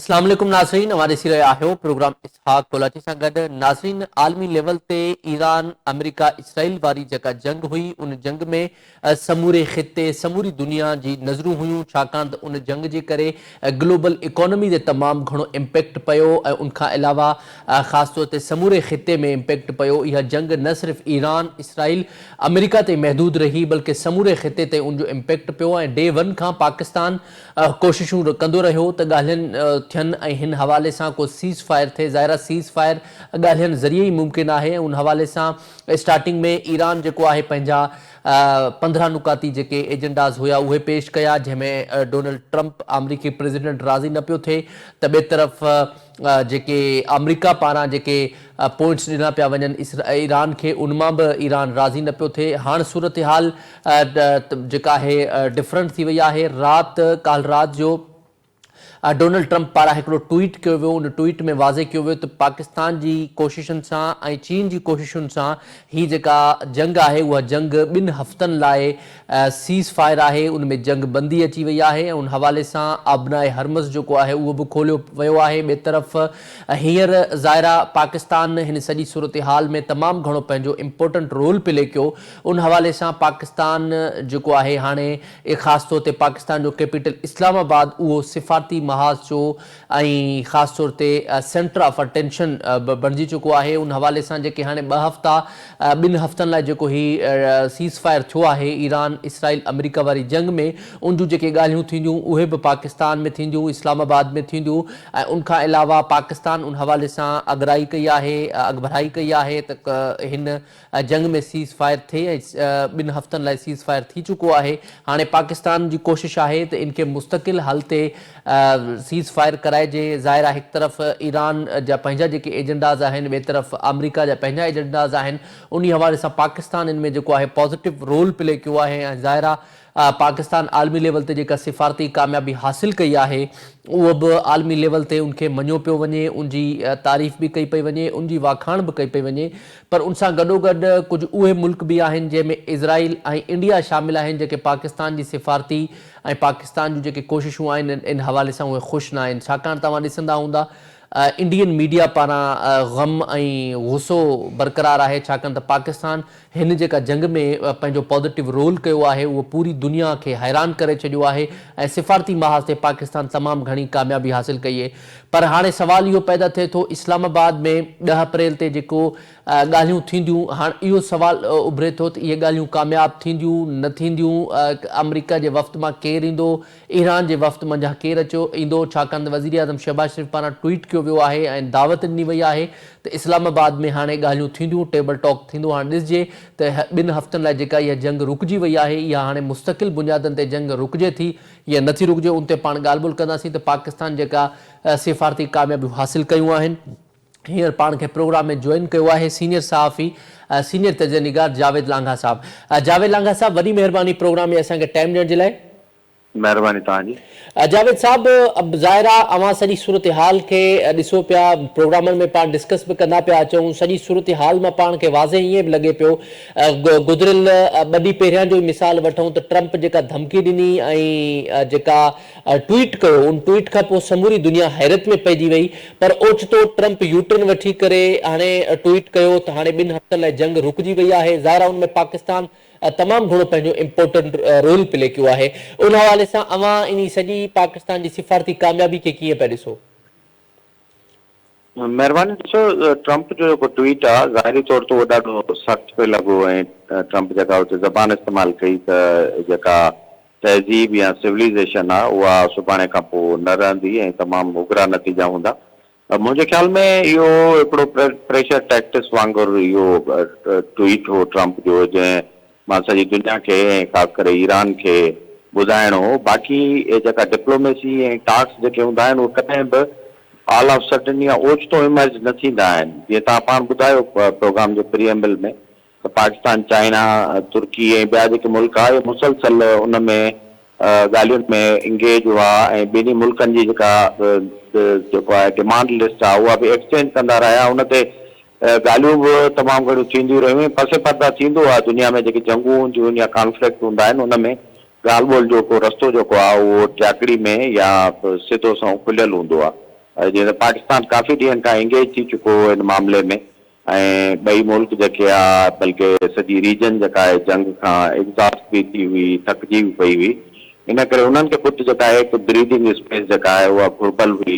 अस्सलाम वालेकुम नाज़रीन, हमारे सिरे आहियो प्रोग्राम इसहाक कोलाची सां गॾु। नाज़रीन, आलमी लेवल ते ईरान अमेरिका इसराइल वारी जेका जंग हुई, उन जंग में समूरे ख़िते समूरी दुनिया जी नज़रूं हुयूं, छाकाणि त उन जंग जे करे ग्लोबल इकोनॉमी ते तमामु घणो इम्पैक्ट पियो ऐं उनखां अलावा ख़ासि तौर ते समूरे ख़िते में इम्पैक्ट पियो। इहा जंग न सिर्फ़ु ईरान इसराइल अमेरिका ते महदूद रही, बल्कि समूरे ख़िते ते उनजो इम्पैक्ट पियो ऐं डे वन खां पाकिस्तान कोशिशूं कंदो रहियो त ॻाल्हियुनि थियनि ऐं हिन हवाले सां को सीज़ फायर थिए। ज़ाहिर आहे सीज़ फायर ॻाल्हियुनि ज़रिए ई मुमकिन आहे। उन हवाले सां स्टार्टिंग में ईरान जेको आहे पंहिंजा 15 नुकाती जेके एजेंडाज़ हुया उहे पेश कया, जंहिंमें डोनाल्ड ट्रंप अमरीकी प्रेसिडेंट राज़ी न पियो थिए त ॿिए तरफ़ जेके अमरीका पारां जेके पॉइंट्स ॾिना पिया वञनि ईरान खे, उनमां बि ईरान राज़ी न पियो थिए। हाणे सूरत हाल जेका आहे डिफरेंट थी वई आहे। काल राति जो डोनाल्ड ट्रंप पारां हिकिड़ो ट्वीट कयो वियो। उन ट्वीट में वाज़े कयो वियो त पाकिस्तान जी कोशिशुनि सां ऐं चीन जी कोशिशुनि सां हीअ जेका जंग आहे उहा जंग 2 हफ़्तनि लाइ सीज़ फायर आहे, उनमें जंग बंदी अची वई आहे ऐं उन हवाले सां आबनाए हरमज़ जेको आहे उहो बि खोलियो वियो आहे। ॿिए तरफ़ हींअर ज़ाहिर आहे पाकिस्तान हिन सॼी सूरत हाल में तमामु घणो पंहिंजो इम्पोर्टेंट रोल प्ले कयो। उन हवाले सां पाकिस्तान जेको आहे हाणे ख़ासि तौर ते पाकिस्तान जो कैपिटल इस्लामाबाद उहो सिफ़ारती महाज़ जो ऐं ख़ासि तौर ते सेंटर ऑफ अटेंशन बणिजी चुको आहे। उन हवाले सां जेके हाणे 2 हफ़्तनि लाइ जेको ही सीज़ फायर थियो आहे ईरान इसराइल अमेरिका वारी जंग में, उन जूं जेके ॻाल्हियूं थींदियूं उहे बि पाकिस्तान में थींदियूं, इस्लामाबाद में थींदियूं ऐं उनखां अलावा पाकिस्तान उन हवाले सां अॻराई कई आहे, अॻभराई कई आहे त हिन जंग में सीज़ फायर थिए ऐं 2 हफ़्तनि लाइ सीज़ फायर थी चुको आहे। हाणे पाकिस्तान जी कोशिशि आहे त इनखे मुस्तक़िल हल ते सीज़ फायर कराइजे। ज़ाहिर आहे हिकु तरफ़ ईरान जा पंहिंजा जेके एजेंडाज़ आहिनि, ॿिए तरफ़ अमेरिका जा पंहिंजा एजेंडाज़ आहिनि। उन हवाले सां पाकिस्तान इनमें जेको आहे पॉज़िटिव रोल प्ले कयो आहे ऐं ज़ाहिर आहे पाकिस्तान आलमी लेवल ते जेका सिफ़ारती कामयाबी हासिल कई आहे उहो बि आलमी लेवल ते उनखे मञियो पियो वञे, उनजी तारीफ़ बि कई पई वञे, उनजी वाखाण बि कई पई वञे। पर उन सां गॾोगॾु कुझु उहे मुल्क बि आहिनि जंहिंमें इज़राइल ऐं इंडिया शामिल आहिनि, जेके पाकिस्तान जी सिफ़ारती ऐं पाकिस्तान जूं जेके कोशिशूं आहिनि इन हवाले सां उहे ख़ुशि न आहिनि। छाकाणि तव्हां ॾिसंदा हूंदा इंडियन मीडिया पारां ग़म ऐं गुस्सो बरक़रार आहे, छाकाणि त पाकिस्तान हिन जेका जंग में पंहिंजो पॉज़िटिव रोल कयो आहे उहो पूरी दुनिया खे हैरान करे छॾियो आहे ऐं सिफ़ारती महाज़ ते पाकिस्तान तमामु घणी कामयाबी हासिल कई आहे। पर हाणे सुवाल इहो पैदा थिए थो इस्लामाबाद में 10 अप्रैल ते जेको ॻाल्हियूं थींदियूं, हाणे इहो सुवालु उभिरे थो त इहे ॻाल्हियूं कामयाबु थींदियूं न थींदियूं, अमेरिका जे वफ़्त मां केरु ईंदो, ईरान जे वफ़्त मंझां केरु ईंदो, छाकाणि त वज़ीर आज़म शहबाज शरीफ़ पारां ट्वीट कयो वियो आहे ऐं दावत ॾिनी वई आहे त इस्लामाबाद में हाणे ॻाल्हियूं थींदियूं, टेबल टॉक थींदो। हाणे ॾिसिजे त 2 हफ़्तनि लाइ जेका इहा जंग रुकिजी वई आहे, इहा हाणे मुस्तक़िल बुनियादनि ते जंग रुकिजे थी या नथी रुकिजे, उन ते पाण ॻाल्हि ॿोल कंदासीं त पाकिस्तान जेका सिफ़ारती कामयाबियूं हासिल कयूं आहिनि। हींअर पाण खे प्रोग्राम में जॉइन कयो आहे सीनियर सहाफ़ी सीनियर तजनिगार जावेद लांघा साहब। जावेद लांघा साहब, वॾी महिरबानी प्रोग्राम में असांखे टाइम ॾियण जे लाइ। महिरबानी तव्हांजी। जावेद साहब, अब ज़ाहिर आहे अवां सॼी सूरत हाल खे ॾिसो पिया, प्रोग्रामनि में पाण डिस्कस बि कंदा पिया अचूं, सॼी सूरत हाल मां पाण खे वाज़े ईअं बि लॻे पियो गुज़िरियल 2 ॾींहं पहिरियां जो मिसाल वठूं त ट्रंप जेका धमकी ॾिनी ऐं जेका ट्वीट कयो, उन ट्वीट खां पोइ समूरी दुनिया हैरत में पइजी वई। पर ओचितो ट्रंप यूटर्न वठी करे हाणे ट्वीट कयो त हाणे 2 हफ़्तनि लाइ जंग रुकिजी वई आहे। ज़ाहिर आहे उनमें पाकिस्तान तमामु घणो पंहिंजो इम्पोर्टेंट रोल प्ले कयो आहे। उन हवाले सां अवां इन सॼी पाकिस्तान जी सिफ़ारती कामयाबी खे कीअं पिया ॾिसो? महिरबानी। ॾिसो, ट्रंप जो जेको ट्वीट आहे ज़ाहिरी तौर ते उहो ॾाढो सख़्तु पियो लॻो ऐं ट्रंप जेका उते ज़बान इस्तेमालु कई त जेका तहज़ीब या सिविलाइज़ेशन आहे उहा सुभाणे खां पोइ न रहंदी ऐं तमामु उग्रा नतीजा हूंदा। मुंहिंजे ख़्याल में इहो हिकिड़ो प्रेशर टैक्टिस वांगुरु इहो ट्वीट हो ट्रंप जो, जंहिं मां सॼी दुनिया खे ऐं ख़ासि करे ईरान खे ॿुधाइणो हो। बाक़ी जेका डिप्लोमेसी ऐं टास्क जेके हूंदा आहिनि उहे कॾहिं बि ऑल ऑफ सडन या ओचितो इमर्ज न थींदा आहिनि। जीअं तव्हां पाण ॿुधायो प्रोग्राम जे प्रीएम्बल में त पाकिस्तान, चाइना, तुर्की ऐं ॿिया जेके मुल्क आहे मुसलसल उन में ॻाल्हियुनि में इंगेज हुआ ऐं ॿिन्ही मुल्कनि जी जेका जेको आहे डिमांड लिस्ट आहे उहा बि एक्सचेंज कंदा रहिया। उन ते ॻाल्हियूं बि तमामु घणियूं थींदियूं रहियूं। पसे पर्दा थींदो आहे दुनिया में जेके जंगूं हूंदियूं आहिनि या कॉन्फ्लिक्ट हूंदा आहिनि, उन में ॻाल्हि ॿोल जो को रस्तो जेको आहे उहो चाकड़ी में या सिधो सं खुलियल हूंदो आहे। जीअं त पाकिस्तान काफ़ी ॾींहंनि खां एंगेज थी चुको हो हिन मामले में ऐं ॿई मुल्क जेके आहे बल्कि सॼी रीजन जेका आहे जंग खां एग्ज़ॉस्ट बि थी हुई, थकिजी बि पई हुई। इन करे उन्हनि खे कुझु जेका आहे हिकु ब्रीदिंग स्पेस जेका आहे उहा घुर्बल हुई।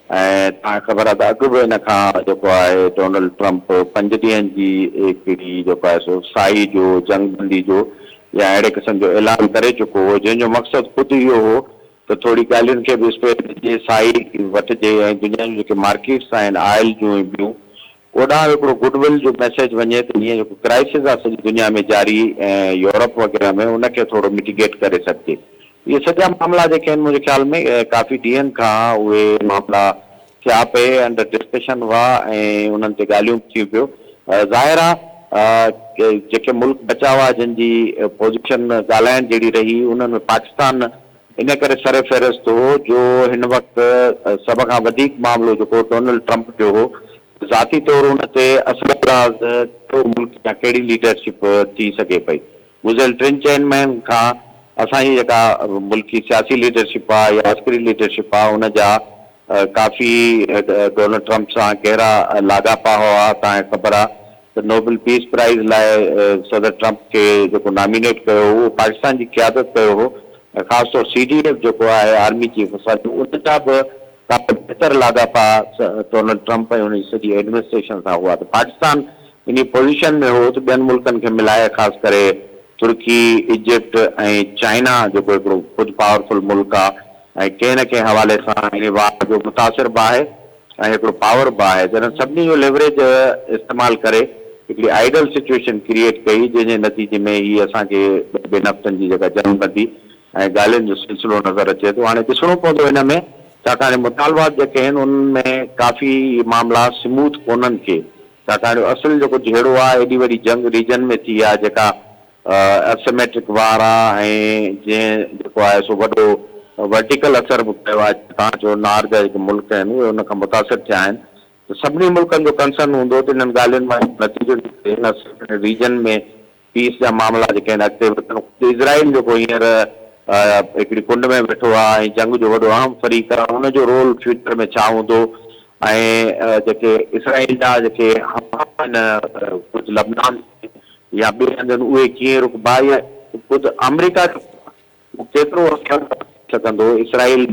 ऐं तव्हांखे ख़बर आहे त अॻु बि हिन खां जेको आहे डोनाल्ड ट्रंप 5 ॾींहंनि जी हिकिड़ी जेको आहे सो साई जो जंगबंदी जो या अहिड़े क़िस्म जो ऐलान करे चुको हो, जंहिंजो मक़सदु ख़ुदि इहो हो त थोरी ॻाल्हियुनि खे बि स्पेस ॾिजे, साई वठिजे ऐं दुनिया जूं जेके मार्केट्स आहिनि ऑयल जूं ऐं ॿियूं ओॾां हिकिड़ो गुडविल जो मैसेज वञे त हीअं जेको क्राइसिस आहे सॼी दुनिया में जारी ऐं यूरोप वग़ैरह में उनखे थोरो मिटिगेट करे सघिजे। इहे सॼा मामला जेके आहिनि मुंहिंजे ख़्याल में काफ़ी ॾींहंनि खां उहे मामला थिया पे अंडर डिस्कशन हुआ ऐं उन्हनि ते ॻाल्हियूं थियूं पियो। ज़ाहिर आहे जेके मुल्क बचा हुआ जंहिंजी पोज़ीशन ॻाल्हाइण जहिड़ी रही उन्हनि में पाकिस्तान इन करे सर फ़हिरिस्त हो जो हिन वक़्तु सभ खां वधीक मामिलो जेको डोनाल्ड ट्रंप जो हो, ज़ाती तौरु उन ते असरअंदाज़ कहिड़ो मुल्क या कहिड़ी लीडरशिप थी सघे पई। गुज़िरियल 3-4 महीननि खां असांजी जेका मुल्की सियासी लीडरशिप आहे या अस्करी लीडरशिप आहे उन जा काफ़ी डोनाल्ड ट्रंप सां गहरा लाॻापा हुआ। तव्हांखे ख़बर आहे त नोबेल पीस प्राइज़ लाइ सदर ट्रंप खे जेको नॉमिनेट कयो हो उहो पाकिस्तान जी क़यादत कयो हो, ख़ासि तौरु CDF जेको आहे आर्मी चीफ असांजो उन जा बि काफ़ी बहितर लाॻापा डोनाल्ड ट्रंप ऐं उनजी सॼी एडमिनिस्ट्रेशन सां हुआ। त पाकिस्तान इन पोज़ीशन में हो त ॿियनि मुल्कनि खे मिलाए ख़ासि करे तुर्की, इजिप्ट ऐं चाइना जेको हिकिड़ो ख़ुदि पावरफुल मुल्क आहे ऐं कंहिं न कंहिं हवाले सां इन वार जो मुतासिर बि आहे ऐं हिकिड़ो पावर बि आहे, जॾहिं सभिनी जो लेवरेज इस्तेमालु करे हिकिड़ी आइडल सिचुएशन क्रिएट कई जंहिंजे नतीजे में हीअ असांखे ॿिनि हफ़्तनि जी जेका जंगबंदी ऐं ॻाल्हियुनि जो सिलसिलो नज़र अचे थो। हाणे ॾिसणो पवंदो हिन में छाकाणि मुतालबात जेके आहिनि उन्हनि में काफ़ी मामला स्मूथ कोन्हनि के, छाकाणि असुलु जेको जहिड़ो आहे एॾी वॾी जंग रीजन में थी आहे जेका एसिमेट्रिक वार आहे ऐं जंहिं जेको आहे सो वॾो वर्टिकल असर बि कयो आहे। तव्हां चयो नार जा जेके मुल्क आहिनि उहे उन खां मुतासिर थिया आहिनि त सभिनी मुल्कनि जो कंसर्न हूंदो त इन्हनि ॻाल्हियुनि मां नतीजो हिन रीजन में पीस जा मामला जेके आहिनि अॻिते वधनि। इज़राइल जेको हींअर हिकिड़ी कुंड में वेठो आहे ऐं जंग जो वॾो अहम फरीक़ आहे, हुनजो रोल फ्यूचर में छा हूंदो ऐं जेके इसराइल जा जेके कुझु लबनान या ॿिए हंधि उहे कीअं रुकबा या ख़ुदि अमेरिका केतिरो सघंदो इसराइल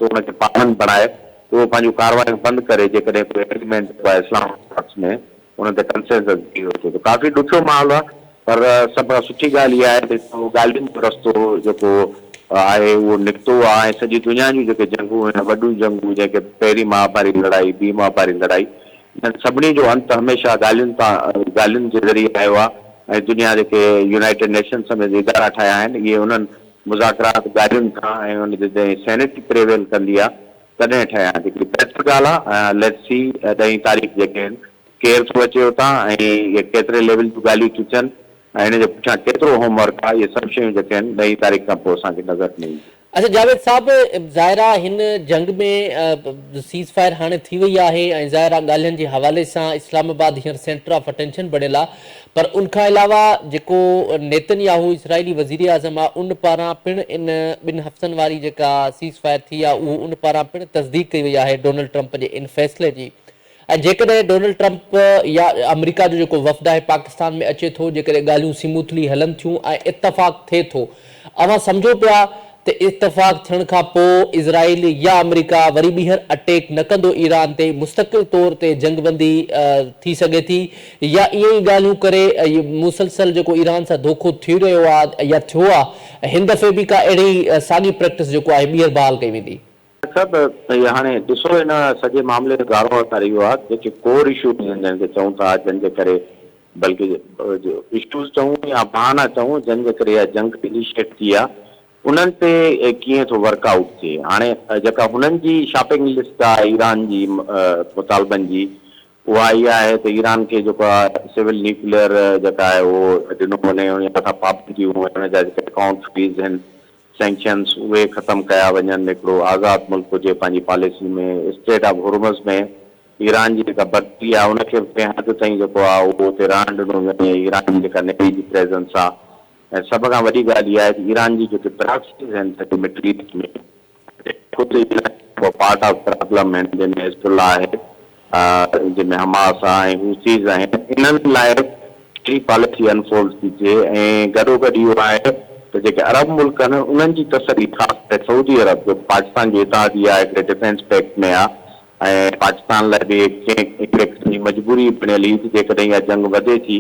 हुनखे पाबंद बणाए उहो पंहिंजूं कार्रवायूं बंदि करे जेकॾहिं कोई एग्रीमेंट आहे इस्लाम में उन ते कंसेंसस थी वठे त काफ़ी ॾुखियो माहौल आहे। पर सभ खां सुठी ॻाल्हि इहा आहे त ॻाल्हियुनि जो रस्तो जेको आहे उहो निकितो आहे ऐं सॼी दुनिया जूं जेके जंगूं आहिनि वॾियूं जंगूं जेके पहिरीं महामारी लड़ाई, ॿी महामारी लड़ाई, इन्हनि सभिनी जो अंत हमेशह ॻाल्हियुनि जे ज़रिए आयो आहे ऐं दुनिया जेके यूनाइटेड नेशंस में इदारा ठाहिया आहिनि इहे उन्हनि मुज़ाकरात ॻाल्हियुनि खां ऐं उन जे सैनिटी प्रेवेल कंदी आहे तॾहिं ठहिया आहिनि। हिकिड़ी बहितर ॻाल्हि आहे लेट्स सी 10 तारीख़ जेके आहिनि केरु थो अचे हुतां ऐं इहे केतिरे लेवल जूं ॻाल्हियूं थियूं थियनि ऐं हिन जे पुठियां केतिरो होमवर्क आहे, इहे सभु शयूं जेके आहिनि 10 तारीख़ खां पोइ असांखे नज़र न ईंदी। अच्छा जावेद साहब, ज़ाहिरा हिन जंग में सीज़ फायर हाणे थी वई आहे ऐं ज़ाहिरा ॻाल्हियुनि जे हवाले सां इस्लामाबाद हींअर सेंटर ऑफ अटेंशन बणियल आहे, पर उनखां अलावा जेको नेतन्याहू इसराइली वज़ीर आज़म आहे उन पारां पिणु इन 2 हफ़्तनि वारी जेका सीज़ फायर थी आहे उहो उन पारां पिणु तस्दीक कई वई आहे डोनाल्ड ट्रंप जे इन फ़ैसिले जी। ऐं जेकॾहिं डोनाल्ड ट्रंप या अमेरिका जो जेको वफ़द आहे पाकिस्तान में अचे थो, जेकॾहिं ॻाल्हियूं स्मूथली हलनि थियूं ऐं इतफ़ाक़ थिए थो, अवां सम्झो पिया त इतफ़ाक़ थियण खां पोइ इज़राइल या अमेरिका वरी ॿीहर अटैक न कंदो ईरान ते, मुस्तक़िल तौर ते जंगबंदी थी सघे थी, या इहे ई ॻाल्हियूं करे मुसलसल जेको ईरान सां धोखो थी रहियो आहे या थियो आहे हिन दफ़े बि का अहिड़ी साॻी प्रैक्टिस जेको आहे ॿीहर बहाल कई वेंदी? सभु हाणे ॾिसो हिन सॼे मामले जो गारो करे इहो आहे जेके कोर इशू जंहिंखे चऊं था जंहिंजे करे बल्कि इशूज़ चऊं या बहाना चऊं जंहिंजे करे इहा जंग इनिशिएट थी आहे उन्हनि ते कीअं थो वर्कआउट थिए। हाणे जेका हुननि जी शॉपिंग लिस्ट आहे ईरान जी मुतालबनि जी उहा इहा आहे त ईरान खे जेको आहे सिविल न्यूक्लियर जेका आहे उहो ॾिनो वञे उन मथां पाबंदियूं हुन जा जेके अकाउंट फीस आहिनि सैंक्शन्स उहे ख़तमु कया वञनि, हिकिड़ो आज़ादु मुल्क हुजे पंहिंजी पॉलिसी में, स्टेट ऑफ हुर्मुज़ में ईरान जी जेका बर्ती आहे उनखे बि कंहिं हद ताईं जेको आहे उहो हुते रहण ॾिनो वञे, ईरान जी जेका नेवी जी प्रेज़ेंस आहे ऐं सभ खां वॾी ॻाल्हि इहा आहे त ईरान जी जेके प्रॉक्सीज़ आहिनि सॼे मिडल ईस्ट में ख़ुदि पार्ट ऑफ प्रॉब्लम आहिनि, जंहिंमें हिज़्बुल्लाह आहे, जंहिंमें हमास आहे ऐं हूसीज़ आहिनि। इन्हनि लाइ कहिड़ी पॉलिसी अनफोल्ड थी थिए ऐं गॾोगॾु इहो आहे त जेके अरब मुल्क आहिनि उन्हनि जी तसली, ख़ासि करे सऊदी अरब जो पाकिस्तान जी इतादी आहे, हिकिड़े डिफेंस पैक्ट में आहे ऐं पाकिस्तान लाइ बि हिकिड़े क़िस्म जी मजबूरी बणियल हुई जेकॾहिं इहा जंग वधे थी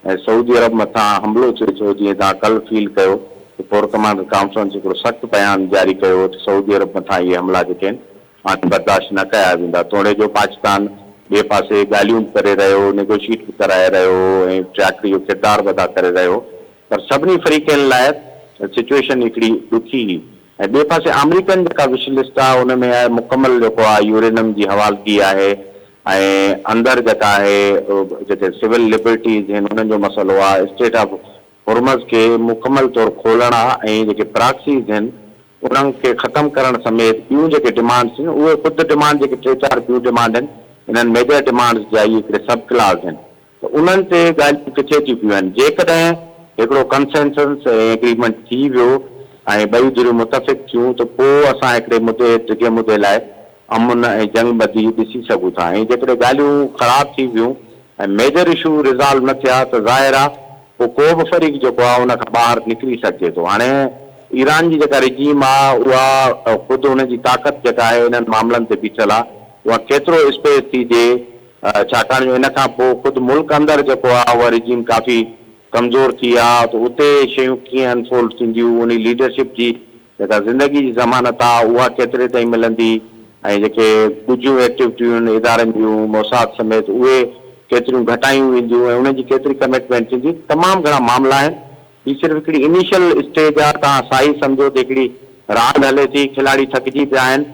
ऐं सऊदी अरब मथां हमिलो थिए थो, जीअं तव्हां कल्ह फील कयो कोर कमांडर कॉन्फ्रेंस हिकिड़ो सख़्तु बयान जारी कयो त सऊदी अरब मथां इहे हमला जेके आहिनि हाणे बर्दाश्त न कया वेंदा। तोड़े जो पाकिस्तान ॿिए पासे ॻाल्हियूं करे रहियो, नेगोशिएट कराए रहियो ऐं चाकरी जो किरदारु अदा करे रहियो, पर सभिनी फ़रीक़नि लाइ सिचुएशन हिकिड़ी ॾुखी हुई। ऐं ॿिए पासे अमरीकन जेका विश लिस्ट आहे उन में आहे मुकमल जेको आहे यूरेनियम जी हवालगी आहे ऐं अंदरि जेका आहे जेके सिविल लिबर्टीज़ आहिनि उन्हनि जो मसइलो आहे, स्टेट ऑफ हुर्मज़ खे मुकमल तौरु खोलणु आहे ऐं जेके प्रॉक्सीज़ आहिनि उन्हनि खे ख़तमु करण समेत ॿियूं जेके डिमांड्स आहिनि उहे ख़ुदि डिमांड जेके 3-4 ॿियूं डिमांड आहिनि, इन्हनि मेजर डिमांड्स जा इहे हिकिड़े सब क्लास आहिनि, त उन्हनि ते ॻाल्हियूं किथे थी पियूं आहिनि। जेकॾहिं हिकिड़ो कंसेंसस ऐं एग्रीमेंट थी वियो ऐं ॿई धुरियूं मुतफ़िक़ थियूं त पोइ असां हिकिड़े मुदे टिके मुदे लाइ अमुन ऐं जंग बदी ॾिसी सघूं था। ऐं जेकॾहिं ॻाल्हियूं ख़राब थी वियूं ऐं मेजर इशू रिज़ॉल्व न थिया त ज़ाहिर आहे पोइ को बि फ़रीक़ जेको आहे उन खां ॿाहिरि निकिरी सघिजे थो। हाणे ईरान जी जेका रिजीम आहे उहा ख़ुदि हुनजी ताक़त जेका आहे इन्हनि मामलनि ते बीठल आहे, उहा केतिरो स्पेस थी ॾिए, छाकाणि जो इन खां पोइ ख़ुदि मुल्क अंदरि जेको आहे उहा रिजीम काफ़ी कमज़ोर थी आहे, त उते शयूं कीअं अनफोल्ड थींदियूं, उन लीडरशिप जी जेका ज़िंदगी जी ज़मानत आहे उहा केतिरे ताईं मिलंदी ऐं जेके कुझु एक्टिविटियूं आहिनि इदारनि जूं मोसाद समेत उहे केतिरियूं घटायूं वेंदियूं ऐं उनजी केतिरी कमिटमेंट थींदी, तमामु घणा मामला आहिनि। ही सिर्फ़ु हिकिड़ी इनिशियल स्टेज आहे, तव्हां साई सम्झो त हिकिड़ी रांदि हले थी, खिलाड़ी थकिजी पिया आहिनि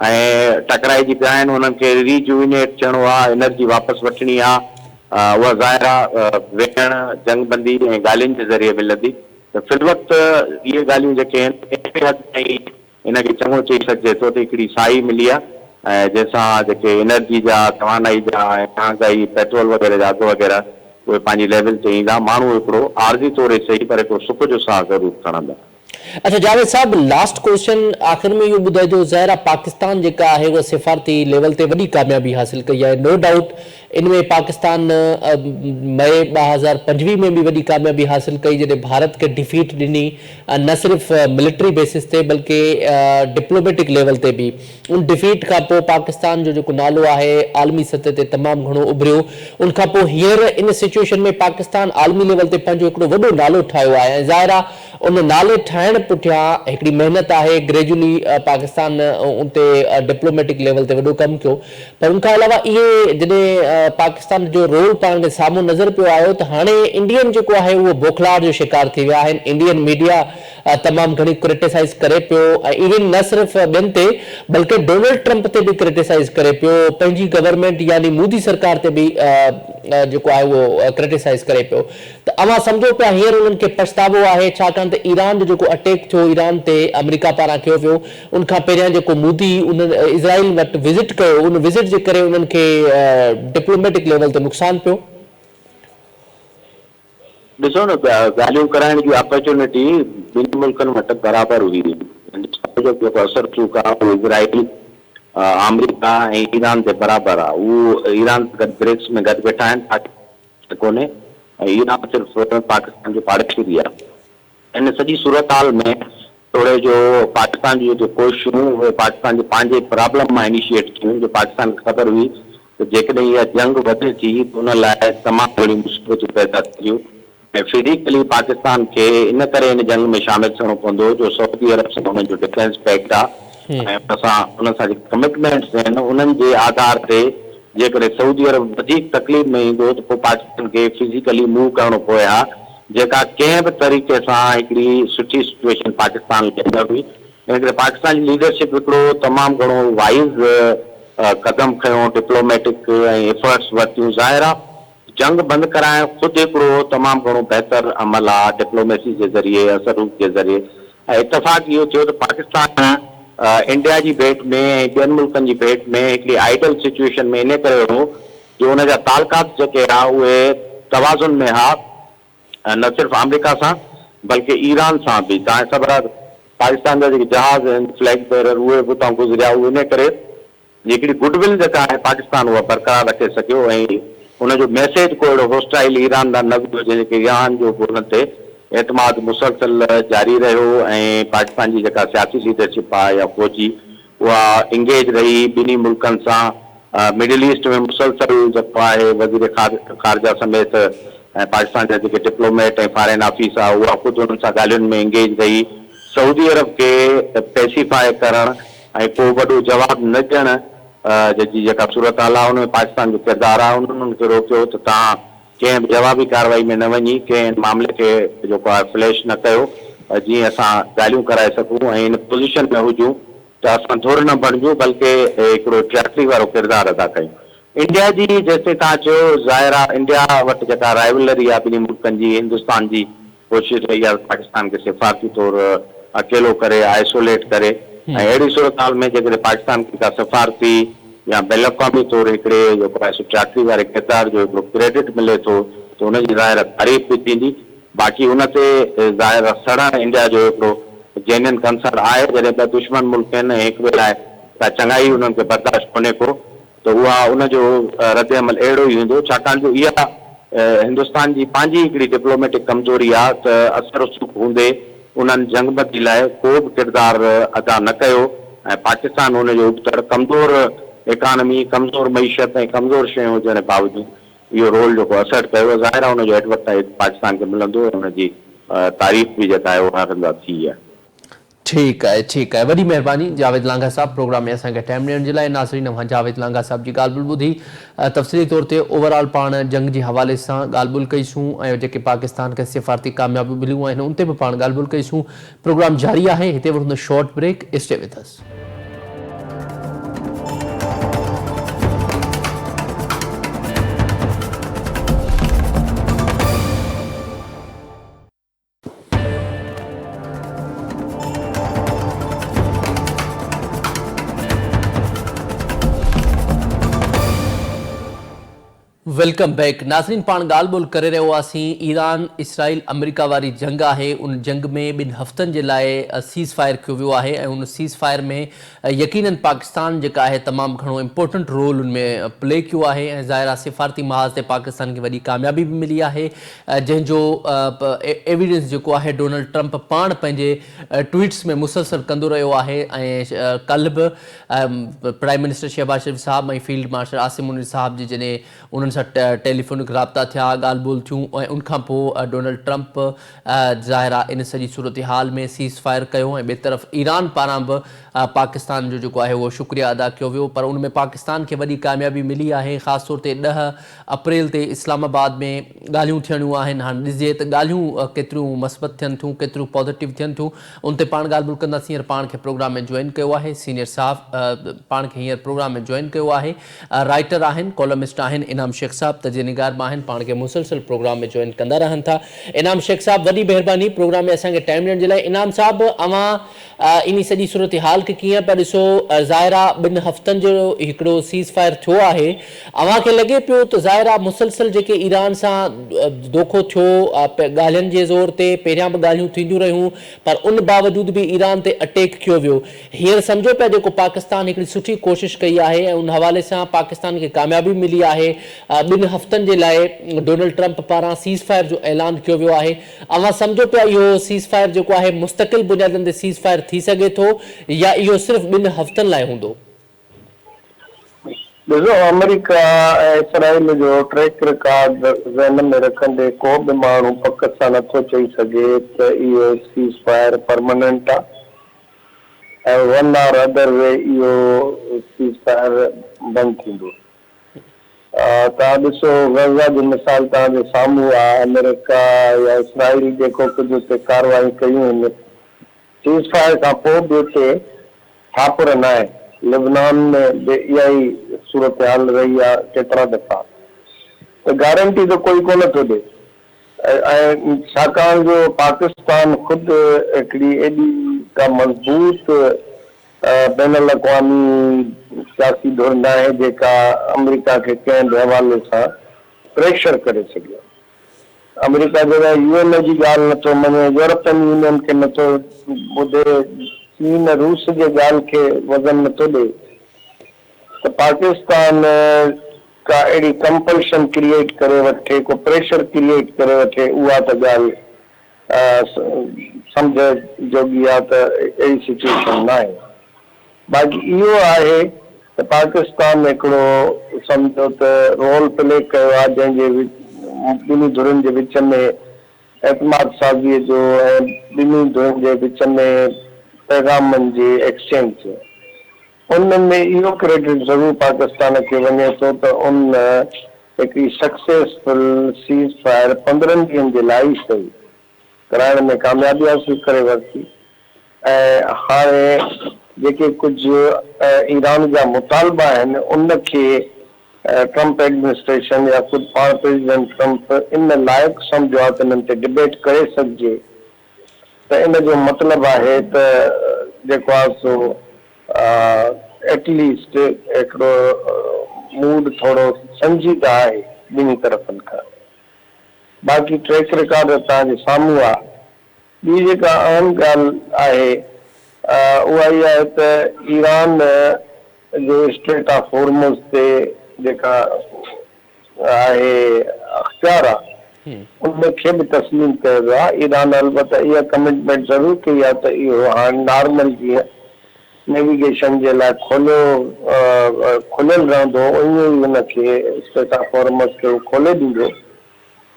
ऐं टकराइजी पिया आहिनि, उन्हनि खे रिजुविनेट थियणो आहे, एनर्जी वापसि वठणी आहे, उहा ज़ाहिर आहे वेहण जंगबंदी ऐं ॻाल्हियुनि जे ज़रिए मिलंदी। त फिल वक़्तु इहे ॻाल्हियूं जेके आहिनि एतिरे हद ताईं इनखे चङो चई सघिजे थो त हिकिड़ी साई मिली आहे ऐं जंहिंसां जेके एनर्जी जा, तवानाई जा ऐं महांगाई पेट्रोल वग़ैरह जा अघु वग़ैरह उहे पंहिंजी लेवल ते ईंदा, माण्हू हिकिड़ो आरज़ी तौर सही पर हिकिड़ो सुख जो साह ज़रूरु खणंदा। अच्छा जावेद साहब, लास्ट क्वेश्चन आख़िर में इहो ॿुधाइजो, ज़ाहिर पाकिस्तान जेका आहे उहा सिफारती लेवल ते वॾी कामयाबी हासिल कई आहे, नो डाउट इनमें पाकिस्तान मई 2025 में भी वॾी कामयाबी हासिल कई जॾहिं भारत के डिफीट ॾिनी, न सिर्फ मिलिट्री बेसिस ते बल्कि डिप्लोमेटिक लेवल ते भी। उन डिफीट खां पोइ पाकिस्तान जो जेको नालो आहे आलमी सतह ते तमामु घणो उभरियो। उन खां पोइ हींअर इन सिचुएशन में पाकिस्तान आलमी लेवल ते पंहिंजो हिकिड़ो वॾो नालो ठाहियो आहे ऐं ज़ाहिर आहे उन नाले ठाहिण पुठियां हिकिड़ी महिनत आहे। ग्रेजुअली पाकिस्तान उते डिप्लोमेटिक लेवल ते वॾो कमु कयो, पर उनखां अलावा इहे जॾहिं पाकिस्तान जो रोल पाण खे साम्हूं नज़र पियो आयो त हाणे इंडियन जेको आहे उहो बौखलाहट जो शिकार थी विया आहिनि। इंडियन मीडिया तमामु घणी क्रिटिसाइज़ करे पियो ऐं इवन न सिर्फ़ ॿियनि ते बल्कि डोनाल्ड ट्रंप ते बि क्रिटिसाइज़ करे पियो, पंहिंजी गवर्नमेंट यानी मोदी सरकार ते बि जेको आहे उहो क्रिटिसाइज़ करे पियो। त अवां सम्झो पिया हींअर उन्हनि खे पछतावो आहे, छाकाणि त ईरान जो जेको अटैक थियो ईरान ते अमेरिका पारां कयो वियो, उनखां पहिरियां जेको मोदी उन इज़राइल वटि विज़िट कयो, उन विज़िट जे करे उन्हनि खे डिप्लोमेटिक लेवल ते नुक़सानु पियो। ॾिसो न, ॻाल्हियूं कराइण जी अपॉर्चुनिटी ॿिनि मुल्कनि वटि बराबरि हुई, जेको असर चूक आहे उहो इज़राइल अमेरिका ऐं ईरान ते बराबरि आहे। उहो ईरान गॾु ब्रिक्स में गॾु वेठा आहिनि कोन्हे ऐं ईरान सिर्फ़ु पाकिस्तान जो पाड़ेसरी आहे। इन सॼी सूरत हाल में थोरे जो पाकिस्तान जी जेके कोशिशूं उहे पाकिस्तान जे पंहिंजे प्रॉब्लम मां इनिशिएट थियूं, जो पाकिस्तान खे ख़बर हुई त जेकॾहिं इहा जंग वधे थी त उन लाइ तमामु घणी मुश्किलातूं पैदा थियूं ऐं फिज़िकली पाकिस्तान खे इन करे इन जंग में शामिलु थियणो पवंदो जो सऊदी अरब सां उन्हनि जो डिफेंस पैक्ट आहे ऐं उन सां जेके कमिटमेंट्स आहिनि उन्हनि जे आधार ते जेकॾहिं सऊदी अरब वधीक तकलीफ़ में ईंदो त पोइ पाकिस्तान खे फिज़िकली मूव करणो पए हा, जेका कंहिं बि तरीक़े सां हिकिड़ी सुठी सिचुएशन पाकिस्तान जे अंदरि हुई। इन करे पाकिस्तान जी लीडरशिप हिकिड़ो तमामु घणो वाइज़ क़दम खयो, डिप्लोमेटिक ऐं एफर्ट्स वरितियूं। ज़ाहिर आहे जंग बंदि कराइण ख़ुदि हिकिड़ो तमामु घणो बहितर अमल आहे डिप्लोमेसी जे ज़रिए, असरूप जे ज़रिए। ऐं इतफ़ाक़ इहो थियो त पाकिस्तान इंडिया जी भेट में ऐं ॿियनि मुल्कनि जी भेट में हिकिड़ी आइडल सिचुएशन में इन करे हो जो हुनजा तालुकात जेके हुआ उहे तवाज़ुन में हा, न सिर्फ़ु अमेरिका सां बल्कि ईरान सां बि। तव्हांखे ख़बर आहे पाकिस्तान जा जेके जहाज़ आहिनि फ्लैग बेरर उहे बि उतां गुज़रिया, उहे इन करे हिकिड़ी गुडविल जेका आहे पाकिस्तान उहा बरक़रार रखे सघियो ऐं उनजो मैसेज को अहिड़ो होस्टाइल ईरान ॾांहुं न वियो जेके ईरान जो बि उन ते एतमाद मुसलसल जारी रहियो ऐं पाकिस्तान जी जेका सियासी लीडरशिप आहे या फौजी उहा इंगेज रही ॿिन्ही मुल्कनि सां मिडिल ईस्ट में मुसलसल जेको आहे वज़ीर ख़ारजा समेत ऐं पाकिस्तान जा जेके डिप्लोमेट ऐं फॉरेन ऑफिस आहे उहा ख़ुदि उन्हनि सां ॻाल्हियुनि में इंगेज रही सऊदी अरब खे पेसिफाई करणु ऐं को वॾो जवाबु न ॾियणु जी जेका सूरत हाल आहे हुन में पाकिस्तान जो किरदारु आहे उन्हनि खे रोकियो त तव्हां कंहिं बि जवाबी कार्रवाई में न वञी कंहिं मामले खे जेको आहे फ्लैश न कयो जीअं असां ॻाल्हियूं कराए सघूं ऐं इन पोज़ीशन में हुजूं त असां थोरो न बणिजूं बल्कि हिकिड़ो ट्रैक्टरी वारो किरदारु अदा कयूं। इंडिया जी जेसिताईं तव्हां चयो ज़ाहिर आहे इंडिया वटि जेका राइवलरी आहे ॿिन्ही मुल्कनि जी हिंदुस्तान जी कोशिशि रही आहे पाकिस्तान खे सिफ़ारती तौरु अकेलो करे आइसोलेट करे ऐं अहिड़ी सूरत हाल में जेकॾहिं पाकिस्तान खे का सिफ़ारती या बैन अवी तौरु हिकिड़े जेको आहे ट्रैक्टरी वारे किरदार जो हिकिड़ो क्रेडिट मिले थो त हुनजी ज़ाहिर तारीफ़ बि थींदी। बाक़ी उन ते ज़ाहिर सड़णु इंडिया जो हिकिड़ो जेन्युइन कंसर्न आहे जॾहिं ॿ दुश्मन मुल्क आहिनि ऐं हिक ॿिए लाइ का चङाई उन्हनि खे बर्दाश्त कोन्हे को त उहा उनजो रद अमल अहिड़ो ई हूंदो छाकाणि जो इहा हिंदुस्तान जी पंहिंजी हिकिड़ी डिप्लोमेटिक कमज़ोरी आहे त असर रसूख़ हूंदे उन्हनि जंगबंदी लाइ को बि किरदारु अदा न कयो ऐं पाकिस्तान हुनजो उबतड़ कमज़ोर इकानमी कमज़ोर मईशत ऐं कमज़ोर शयूं हुजण जे बावजूदि इहो रोल जेको असर कयो ज़ाहिर आहे हुनजो एडवर्टाइज़ पाकिस्तान खे मिलंदो ऐं हुनजी तारीफ़ बि जेका आहे उहा हरंदा थी आहे। ठीक है वॾी महिरबानी जावेद लांघा साहब प्रोग्राम में असांखे टाइम ॾियण जे लाइ। नाज़रीन अवां जावेद लांघा साहब जी ॻाल्हि ॿोल ॿुधी तफ़सीली तौर ते ओवरऑल पाण जंग जे हवाले सां ॻाल्हि ॿोल कईसूं ऐं जेके पाकिस्तान खे सिफ़ारती कामयाबियूं मिलियूं आहिनि उन ते बि पाण ॻाल्हि ॿोल कईसूं। प्रोग्राम जारी आहे, हिते वठूं short break, stay with us. Welcome back. नाज़रीन पाण ॻाल्हि ॿोल करे रहियो हुआसीं ईरान इसराइल अमेरिका वारी जंग आहे, उन जंग में 2 हफ़्तनि जे लाइ सीज़ फायर कयो वियो आहे ऐं उन सीज़ फायर में यकीनन पाकिस्तान जेका आहे तमामु घणो इम्पोर्टेंट रोल उनमें प्ले कयो आहे ऐं ज़ाहिर आहे सिफ़ारती महाज़ ते पाकिस्तान खे वॾी कामयाबी बि मिली आहे जंहिंजो एविडेंस जेको आहे डोनाल्ड ट्रंप पाण पंहिंजे ट्वीट्स में मुसलसल कंदो रहियो आहे ऐं कल्ह बि प्राइम मिनिस्टर शहबाज शरीफ़ साहब ऐं फील्ड मार्शल आसिम मुनीर साहब जी जॾहिं उन्हनि सां टेलीफोनिक राब्ता थिया ॻाल्हि ॿोल थियूं ऐं उनखां पोइ डोनाल्ड ट्रंप ज़ाहिर आहे इन सॼी सूरत हाल में सीज़ फायर कयो ऐं ॿिए तरफ़ ईरान पारां बि पाकिस्तान जो जेको आहे उहो शुक्रिया अदा कयो वियो पर उनमें पाकिस्तान खे वॾी कामयाबी मिली आहे। ख़ासि तौर ते 10 अप्रैल ते इस्लामाबाद में ॻाल्हियूं थियणियूं आहिनि। हाणे ॾिसिजे त ॻाल्हियूं केतिरियूं मस्बत थियनि थियूं केतिरियूं पॉज़िटिव थियनि थियूं उन ते पाण ॻाल्हि ॿोल कंदासीं। हींअर पाण खे प्रोग्राम में जॉइन कयो आहे सीनियर साहब पाण खे हींअर प्रोग्राम में जॉइन कयो आहे राइटर आहिनि कॉलमिस्ट आहिनि इनाम शेख साहब तजे निगार में आहिनि पाण खे मुसलसल प्रोग्राम में जॉइन कंदा रहनि था। इनाम शेख साहब वॾी महिरबानी प्रोग्राम में असांखे टाइम ॾियण जे लाइ। इनाम साहब अवां इन सॼी सूरत हाल खे कीअं पिया ॾिसो? ज़ाहिर आहे 2 हफ़्तनि जो हिकिड़ो सीज़ फायर थियो आहे, अव्हांखे लॻे पियो त ज़ाहिर आहे मुसलसल जेके ईरान सां धोखो थियो ॻाल्हियुनि जे ज़ोर ते पहिरियां बि ॻाल्हियूं थींदियूं रहियूं पर उन बावजूद बि ईरान ते अटैक कयो वियो। हींअर सम्झो पिया जेको पाकिस्तान हिकिड़ी सुठी कोशिशि कई आहे ऐं उन हवाले सां पाकिस्तान खे कामयाबी मिली आहे। 2 हफ़्तनि जे लाइ डोनाल्ड ट्रंप पारां सीज़ फायर जो ऐलान कयो वियो आहे। अव्हां सम्झो पिया इहो सीज़ फायर जेको आहे मुस्तक़िल बुनियादनि ते सीज़ फायर थी सघे थो या इहो सिर्फ़ 2 हफ़्तनि लाइ हूंदो? ॾिसो अमेरिका ऐं इसराइल जो ट्रैक रिकॉर्ड ज़हन में रखंदे को बि माण्हू पक सां नथो चई सघे त इहो सीज़ फायर परमानेंट आहे ऐं वन आर अदर वे इहो सीज़ फायर बंदि थींदो। तव्हां ॾिसो गज़ा जी मिसाल तव्हांजे साम्हूं आहे। अमेरिका या इसराइल जेको कुझु हुते कारवाई कयूं आहिनि सीज़ फायर खां पोइ बि हुते थापुर न आहे। लिबनान में बि इहा ई सूरत हाल रही आहे केतिरा दफ़ा त गारंटी त कोई कोन थो ॾे ऐं छाकाणि जो पाकिस्तान ख़ुदि हिकिड़ी एॾी का मज़बूत बैन अवी सियासी धुर न आहे जेका अमेरिका खे कंहिं बि हवाले सां प्रेशर करे सघे। अमेरिका जॾहिं UN जी ॻाल्हि नथो मञे, यूरोपियन यूनियन खे नथो ॿुधे, चीन रूस जे ॻाल्हि खे वज़न नथो ॾे, त पाकिस्तान का अहिड़ी कंपल्शन क्रिएट करे वठे, को प्रेशर क्रिएट करे वठे, उहा त ॻाल्हि सम्झ जोगी आहे त अहिड़ी सिचुएशन न आहे। बाक़ी इहो आहे त पाकिस्तान हिकिड़ो सम्झो त रोल प्ले कयो आहे जंहिंजे ॿिन्ही धुरनि जे विच में एतमाद साज़ीअ जो ऐं ॿिन्ही धुरनि जे विच में पैगामनि जी एक्सचेंज जो। उन में इहो क्रेडिट ज़रूरु पाकिस्तान खे वञे थो त उन हिकिड़ी सक्सेसफुल सीज़ फायर 15 ॾींहंनि जे लाइ सही कराइण में कामयाबी हासिल करे वरिती। ऐं हाणे जेके कुझु ईरान जा मुतालबा आहिनि उनखे ट्रंप एडमिनिस्ट्रेशन या ख़ुदि पाण प्रेसिडेंट ट्रंप इन लाइक़ु सम्झो आहे त इन्हनि ते डिबेट करे सघिजे, त इन जो मतिलबु आहे त जेको आहे सो एटलीस्ट हिकिड़ो मूड थोरो संजीदा आहे ॿिन्ही तरफ़नि खां। बाक़ी ट्रैक रिकॉर्ड तव्हांजे साम्हूं आहे। ॿी जेका अहम ॻाल्हि आहे उहा इहा आहे त ईरान जो स्ट्रेट ऑफ हॉर्मुज़ ते जेका आहे अख़्तियार आहे उनखे बि तस्लीम कयो वियो आहे। ईरान अलबत्ता इहा कमिटमेंट ज़रूरु कई आहे त इहो हाणे नॉर्मल जीअं नेविगेशन जे लाइ खुलियल रहंदो, ईअं ई हुनखे स्ट्रेट ऑफ हॉर्मुज़ खे खोले ॾींदो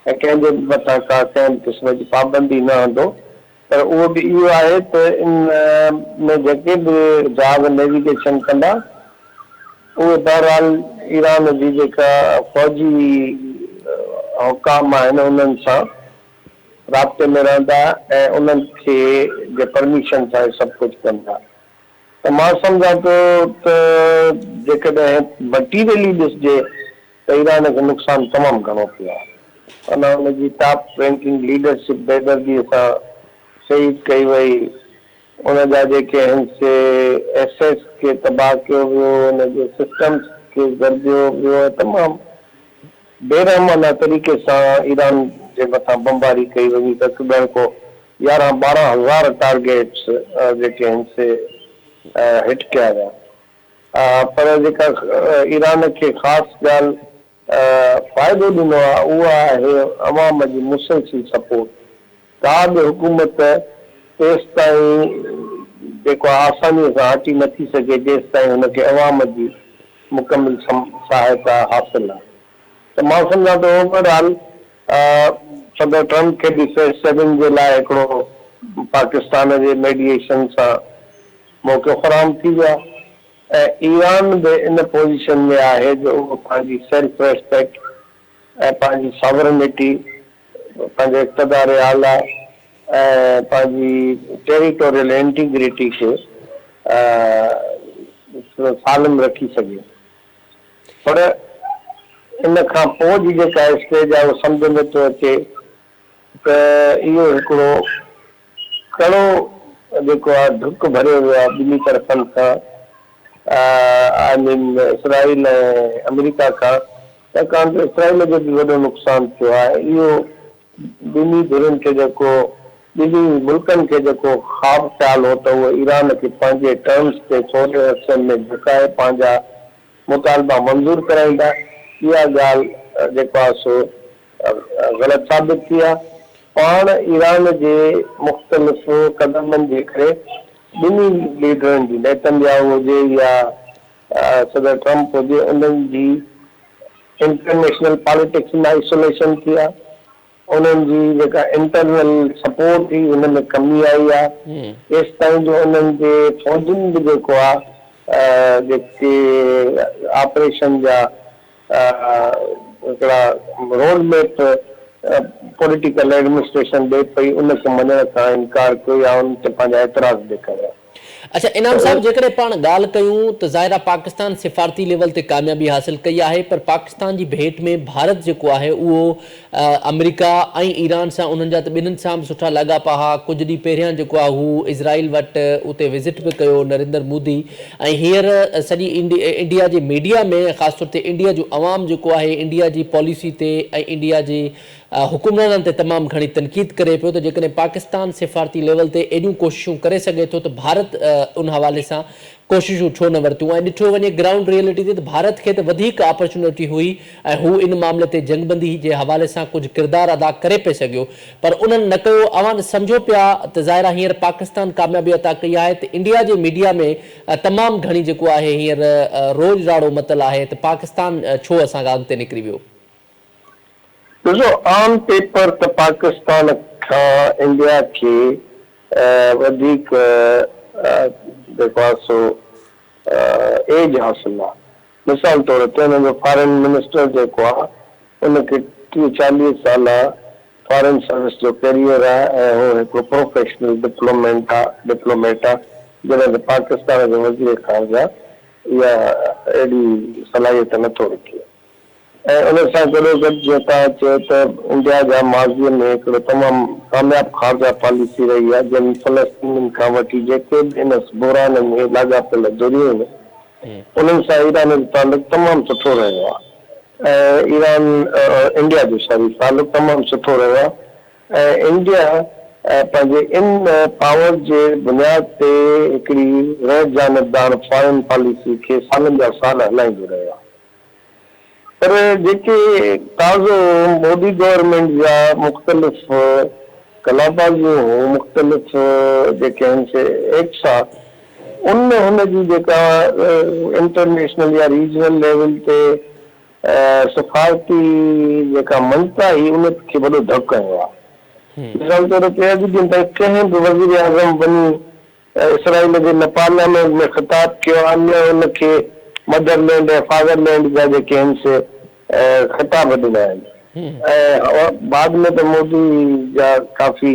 ऐं कंहिंजे मथां का कंहिं क़िस्म जी पाबंदी न हूंदो। पर उहो बि इहो आहे त इन में जेके बि जहाज़ नेविगेशन कंदा उहे बहरहाल ईरान जी जेका फ़ौजी हुकाम आहिनि उन्हनि सां राब्ते में रहंदा ऐं उन्हनि खे जे परमिशन सां सभु कुझु कंदा। त मां सम्झां थो त जेकॾहिं मटीरियली ॾिसिजे त ईरान खे नुक़सानु तमामु घणो पियो आहे। माना हुनजी टॉप रैंकिंग लीडरशिप बेदर्दीअ सां शहीद कई वई, उनजा जेके आहिनि से एसेट्स खे तबाह कयो वियो, उनजे सिस्टम्स खे गॾियो वियो, तमामु बेरहमाना तरीक़े सां ईरान जे मथां बमबारी कई वई। तक़रीबन को 11-12 हज़ार टारगेट्स जेके आहिनि से हिट कया विया। पर जेका ईरान खे ख़ासि ॻाल्हि फ़ाइदो ॾिनो आहे उहा आहे अवाम जी मुसलसिल सपोर्ट। का बि हुकूमत तेसि ताईं जेको आसानीअ सां हटी नथी सघे जेसि ताईं हुनखे अवाम जी मुकमिल सहायता हासिल आहे। त मां सम्झां थो ओवरऑल सदर ट्रंप खे बि फेज़ 7 जे लाइ हिकिड़ो पाकिस्तान जे मेडिएशन सां मौक़ो फराहम थी वियो आहे ऐं ईरान बि इन पोज़ीशन में आहे जो उहो पंहिंजी सेल्फ रेस्पेक्ट ऐं पंहिंजी सॉवरेनिटी, पंहिंजे इक़्तिदार आला ऐं पंहिंजी टेरिटोरियल इंटीग्रिटी खे सालिम रखी सघे। पर इन खां पोइ जी जेका स्टेज आहे उहो सम्झ में थो अचे त इहो हिकिड़ो कड़ो जेको आहे ढुक भरियो वियो आहे ॿिन्ही तरफ़नि खां, आई मीन इसराइल ऐं अमेरिका खां, छाकाणि त इसराइल जो बि वॾो नुक़सानु थियो आहे। इहो ॿिन्ही धुरनि खे जेको ॿिन्ही मुल्कनि खे जेको ख़्वाबु ख़्यालु हो त उहो ईरान खे पंहिंजे टर्म्स ते थोरे हिसनि में झुकाए पंहिंजा मुतालबा मंज़ूर कराईंदा, इहा ॻाल्हि जेको आहे सो ग़लति साबित थी आहे। पाण ईरान जे मुख़्तलिफ़ क़दमनि जे करे ॿिन्ही लीडरनि जी, नेतन्याहू हुजे या सदर ट्रंप हुजे, उन्हनि जी इंटरनेशनल पॉलिटिक्स में आइसोलेशन थी आहे। उन्हनि जी जेका इंटरनल सपोर्ट थी उन में कमी आई आहे। तेसि ताईं जो उन्हनि जे फ़ौजियुनि बि जेको आहे जेके ऑपरेशन जा हिकिड़ा रोड मैप पॉलिटिकल एडमिनिस्ट्रेशन ॾे पई उनखे मञण खां इनकार कयो या उन ते पंहिंजा एतिराज़ ॾेखारिया। अच्छा इनाम साहब, जेकॾहिं पाण ॻाल्हि कयूं त ज़ाहिर पाकिस्तान सिफ़ारती लेवल ते कामयाबी हासिल कई आहे, पर पाकिस्तान जी भेट में भारत जेको आहे उहो अमेरिका ऐं ईरान सां उन्हनि जा त ॿिन्हिनि सां बि सुठा लाॻापा हुआ। कुझु ॾींहं पहिरियां जेको आहे हू इज़राइल वटि उते विज़िट बि कयो नरेंद्र मोदी, ऐं हींअर सॼी इंडिया जे मीडिया में ख़ासि तौर ते इंडिया जो अवाम जेको आहे इंडिया जी पॉलिसी ते ऐं इंडिया जी हुकुमराननि ते तमामु घणी तनक़ीद करे पियो त जेकॾहिं पाकिस्तान सिफ़ारती लेवल ते एॾियूं कोशिशूं करे सघे थो त भारत उन हवाले सां कोशिशूं छो न वरितियूं ऐं ॾिठो वञे ग्राउंड रियलिटी ते त भारत खे त वधीक अपॉर्चुनिटी हुई ऐं हू इन मामले ते जंगबंदी जे हवाले सां कुझु किरदारु अदा करे पिए सघियो पर उन्हनि न कयो। अवां सम्झो पिया त ज़ाहिर आहे हींअर पाकिस्तान कामयाबी अता कई आहे त इंडिया जे मीडिया में तमामु घणी जेको आहे हींअर रोज़ राड़ो मतल आहे त पाकिस्तान छो असां खां अॻिते निकिरी वियो। ॾिसो आम पेपर त पाकिस्तान खां इंडिया खे वधीक जेको आहे सो एज हासिल आहे। मिसाल तौर ते हुननि जो फॉरेन मिनिस्टर जेको आहे उनखे 30-40 साल फॉरेन सर्विस जो कैरियर आहे ऐं हू हिकिड़ो प्रोफेशनल डिप्लोमेट आहे जॾहिं पाकिस्तान जो वज़ीर ख़ारजा इहा अहिड़ी सलाहियत नथो रखे। ऐं उन सां गॾोगॾु जीअं तव्हां चयो त इंडिया जा माज़ीअ में हिकिड़ो तमामु कामयाबु ख़ारजा पॉलिसी रही आहे जंहिं फ़लस्तीन खां वठी जेके बि इन बुरान में लाॻापियल ज़रिए आहिनि उन्हनि सां ईरान जो तालुक़ु तमामु सुठो रहियो आहे ऐं ईरान इंडिया जो तालुक़ु तमामु सुठो रहियो आहे ऐं इंडिया पंहिंजे इन पावर जे बुनियाद ते हिकिड़ी गैर जानिबदार फॉरेन पॉलिसी खे सालनि जा साल हलाईंदो रहियो आहे। पर जेके ताज़ो मोदी गवर्नमेंट जा मुख़्तलिफ़ कलाबाज़ियूं मुख़्तलिफ़ जेके आहिनि से एक्ट्स आहे हुनजी जेका इंटरनेशनल या रीजनल लेवल ते सफ़ारती जेका मनता हुई उनखे वॾो धकु हयो आहे। मिसाल तौर ते अॼु ॾींहं ताईं कंहिं बि वज़ीर आज़म वञी इसराइल जे न पार्लियामेंट में ख़िताब कयो आहे न उनखे मदरलैंड ऐं फादरलैंड जा जेके आहिनि से ख़िताब ॾिना आहिनि ऐं बाद में त मोदी जा काफ़ी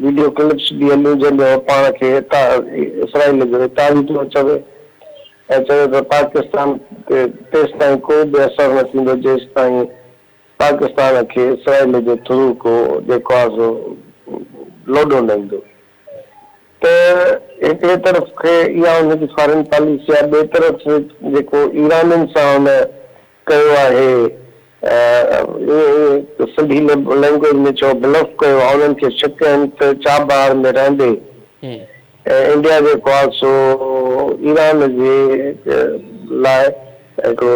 वीडियो क्लिप्स बि हलियूं जंहिंमें पाण खे हितां इसराइल जो हितां बि थो चवे ऐं चवे त पाकिस्तान ते तेसि ताईं को बि असरु न थींदो जेसि ताईं पाकिस्तान खे इसराइल जे थ्रू को जेको आहे सो लोॾो न ईंदो। त हिकिड़े तरफ़ खे इहा हुनजी फॉरेन पॉलिसी आहे ॿिए तरफ़ जेको ईराननि सां हुन कयो आहे सिंधी लैंग्वेज में चओ ब्लफ कयो आहे उन्हनि खे शक आहिनि त चाबहार में रहंदे इंडिया जेको आहे सो ईरान जे लाइ हिकिड़ो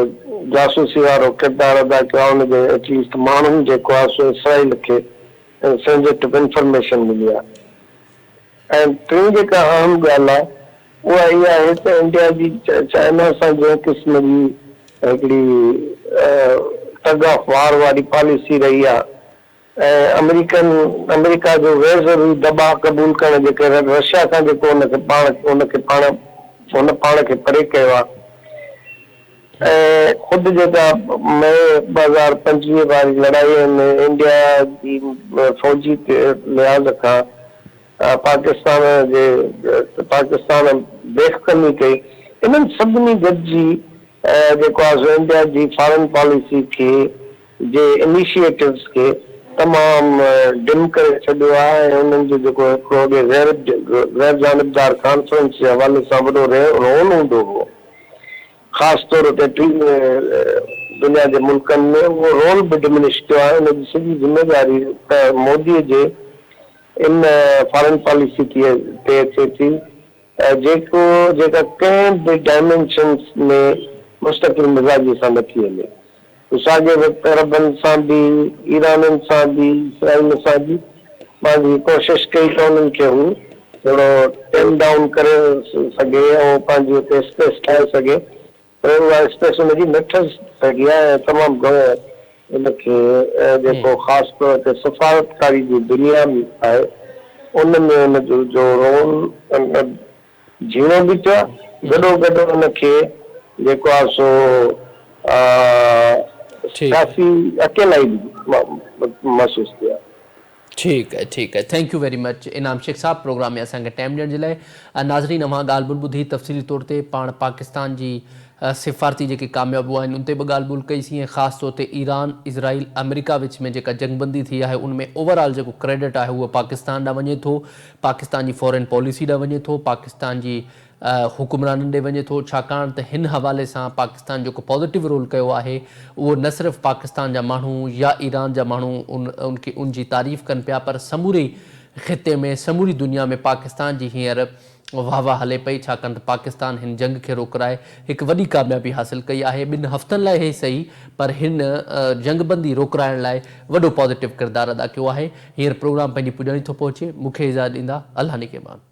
जासूसी वारो किरदारु अदा कयो आहे हुनजे एटलीस्ट माण्हुनि जेको आहे सो इसराइल खे सेंसिटिव इंफॉर्मेशन मिली आहे। ऐं टी जेका अहम ॻाल्हि आहे उहा इहा आहे त इंडिया जी चाइना सां जंहिं क़िस्म जी हिकिड़ी टग ऑफ वार वारी पॉलिसी रही आहे ऐं अमेरिका जो गैर ज़रूरी दबाव क़बूल करण जे करे रशिया खां जेको हुन पाण खे परे कयो आहे ऐं ख़ुदि जेका मई 2025 वारी लड़ाईअ में इंडिया जी फ़ौजी लिहाज़ खां पाकिस्तान बेख़कमी कई इन्हनि सभिनी गॾिजी जेको आहे इंडिया जी फॉरेन पॉलिसी खे जे इनिशिएटिव्स खे तमामु डिम करे छॾियो आहे ऐं उन्हनि जो जेको हिकिड़ो गैर जानिबदार कॉन्फ्रेंस जे हवाले सां वॾो रोल हूंदो हो ख़ासि तौर ते दुनिया जे मुल्कनि में उहो रोल बि डिमिनिश कयो आहे। उनजी सॼी ज़िम्मेदारी त मोदीअ जे इन फॉरेन पॉलिसी ते अचे थी जेका कंहिं बि डायमेंशन्स में मुस्तक़िल मिज़ाजी सां नथी हले। साॻे वक़्तु अरबनि सां बि ईराननि सां बि इसराइल सां बि पंहिंजी कोशिशि कई त उन्हनि खे हू थोरो टेम डाउन करे सघे ऐं पंहिंजी हुते स्पेस ठाहे सघे पर उहा स्पेस हुनजी न ठही सघी आहे ऐं तमामु घणो उनखे जेको ख़ासि तौर ते सफ़ारतकारी जी दुनिया में आहे उन में उनजो जो रोल झीणो बि थियो आहे गॾोगॾु उनखे जेको आहे सो काफ़ी अकेलाई महसूस थियो आहे। ठीक है थैंक यू वेरी मच इनाम शेख साहब प्रोग्राम में असांखे टाइम ॾियण जे लाइ। नाज़रीन अवां ॻाल्हि ॿुधी ॿुधी तफ़सीली तौर ते पाण पाकिस्तान जी सिफ़ारती जेके कामयाबूं आहिनि उन ते बि ॻाल्हि ॿोल कईसीं ऐं ख़ासि तौर ते ईरान इज़राइल अमेरिका विच में जेका जंगबंदी थी आहे उनमें ओवरऑल जेको क्रेडिट आहे उहो पाकिस्तान ॾांहुं वञे थो पाकिस्तान जी फॉरेन पॉलिसी ॾांहुं वञे थो पाकिस्तान जी हुकुमराननि ॾे वञे थो, छाकाणि त हिन हवाले सां पाकिस्तान जेको पॉज़िटिव रोल कयो आहे उहो न सिर्फ़ु पाकिस्तान जा माण्हू या ईरान जा माण्हू उनजी तारीफ़ कनि पिया, पर समूरे ख़िते में समूरी दुनिया में पाकिस्तान जी हींअर वाह हले पई, छाकाणि त पाकिस्तान हिन जंग खे रोकराए हिकु वॾी कामयाबी हासिल कई आहे। 2 हफ़्तनि लाइ हे सही, पर हिन जंगबंदी रोकराइण लाइ वॾो पॉज़िटिव किरदारु अदा कयो आहे। हींअर प्रोग्राम पंहिंजी पुॼाणी थो पहुचे, मूंखे इजाज़त ॾींदा, अल्लाह निगहबान।